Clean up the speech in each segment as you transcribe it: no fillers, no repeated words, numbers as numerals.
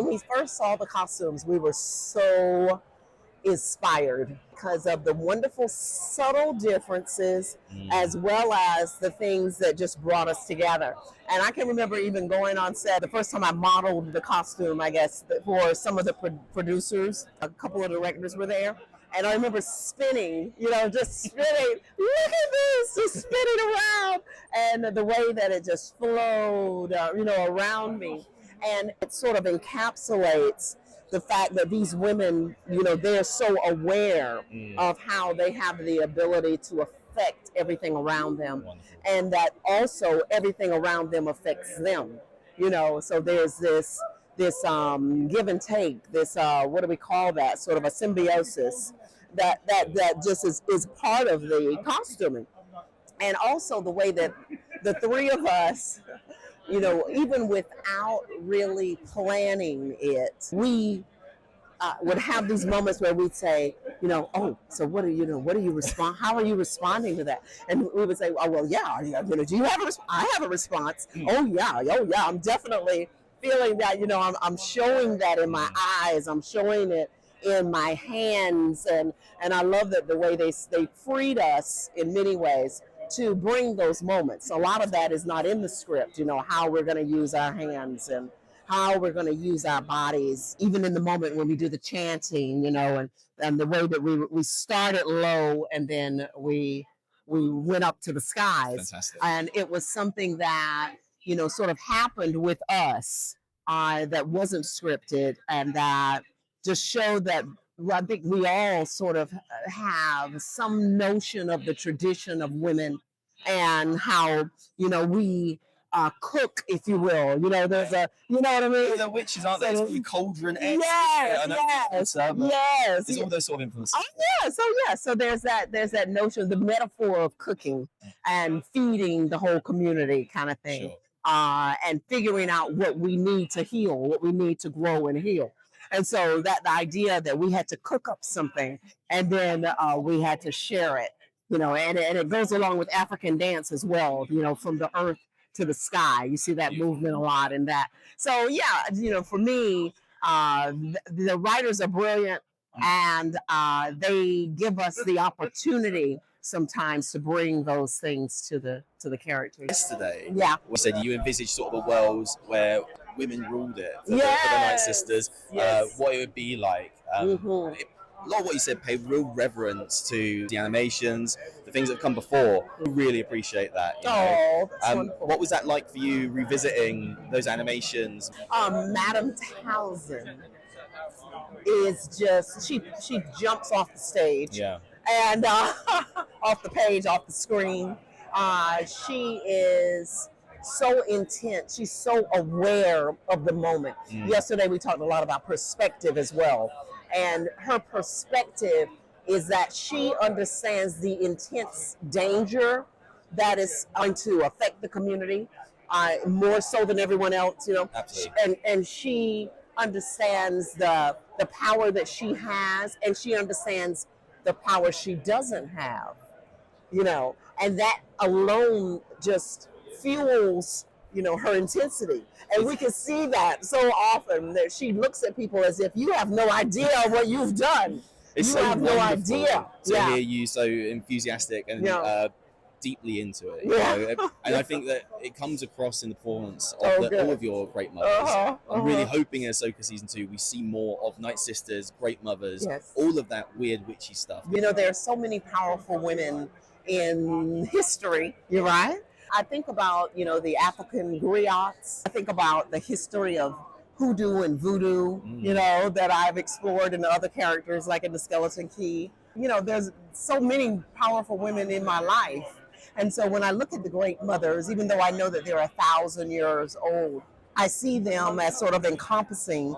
When we first saw the costumes, we were so inspired because of the wonderful subtle differences as well as the things that just brought us together. And I can remember even going on set the first time I modeled the costume, I guess, for some of the producers. A couple of directors were there. And I remember spinning, just spinning. Look at this, just spinning around. And the way that it just flowed, around me. And it sort of encapsulates the fact that these women, they're so aware of how they have the ability to affect everything around them. Wonderful. And that also everything around them affects them, so there's this give and take, this what do we call that, sort of a symbiosis that just is part of the costuming. And also the way that the three of us, even without really planning it, we would have these moments where we'd say, oh, so what are you how are you responding to that? And we would say, oh, well, yeah, do you have I have a response. Oh yeah, I'm definitely feeling that, I'm showing that in my eyes, I'm showing it in my hands, and I love that the way they freed us in many ways to bring those moments. A lot of that is not in the script, how we're going to use our hands and how we're going to use our bodies, even in the moment when we do the chanting, and the way that we started low and then we went up to the skies. Fantastic. And it was something that, sort of happened with us that wasn't scripted, and that just showed that I think we all sort of have some notion of the tradition of women and how, we cook, if you will. There's a, what I mean? The witches, aren't they? It's cauldron eggs. Yes, yes. Yes. There's all those sort of influences. Oh, yeah. So there's that notion, the metaphor of cooking and feeding the whole community kind of thing. Sure. And figuring out what we need to heal, what we need to grow and heal. And so that the idea that we had to cook up something and then we had to share it, and it goes along with African dance as well, from the earth to the sky. You see that movement a lot in that. So yeah, for me, the writers are brilliant, and they give us the opportunity sometimes to bring those things to the characters. Yesterday, yeah, you said you envisaged sort of a world where women ruled it for the Night Sisters. Yes. What it would be like. A lot of what you said paid real reverence to the animations, the things that have come before. We really appreciate that. That's wonderful. What was that like for you revisiting those animations? Madame Talzin is just, she jumps off the stage. Yeah. And off the page, off the screen. She is so intense. She's so aware of the moment. Yesterday we talked a lot about perspective as well. And her perspective is that she understands the intense danger that is going to affect the community more so than everyone else, Absolutely. And she understands the power that she has, and she understands the power she doesn't have, and that alone just fuels, her intensity. And we can see that so often that she looks at people as if you have no idea what you've done. It's you so have no idea to hear you so enthusiastic and deeply into it. And I think that it comes across in the performance of all of your Great Mothers. I'm really hoping in Ahsoka Season 2 we see more of Night Sisters, Great Mothers, all of that weird witchy stuff. There are so many powerful women in history, you're right. I think about, the African griots. I think about the history of hoodoo and voodoo, that I've explored in the other characters, like in the Skeleton Key. There's so many powerful women in my life. And so when I look at the Great Mothers, even though I know that they're 1,000 years old, I see them as sort of encompassing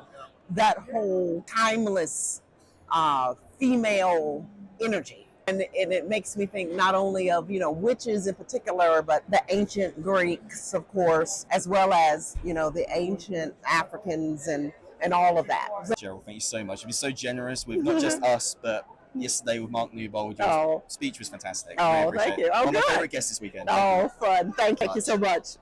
that whole timeless female energy. And it makes me think not only of, witches in particular, but the ancient Greeks, of course, as well as, the ancient Africans and all of that. Jeryl, thank you so much. You've been so generous with not just us, but yesterday with Mark Newbold. Your speech was fantastic. Oh, thank you. One of my favorite guests this weekend. Oh, fun. Thank you so much.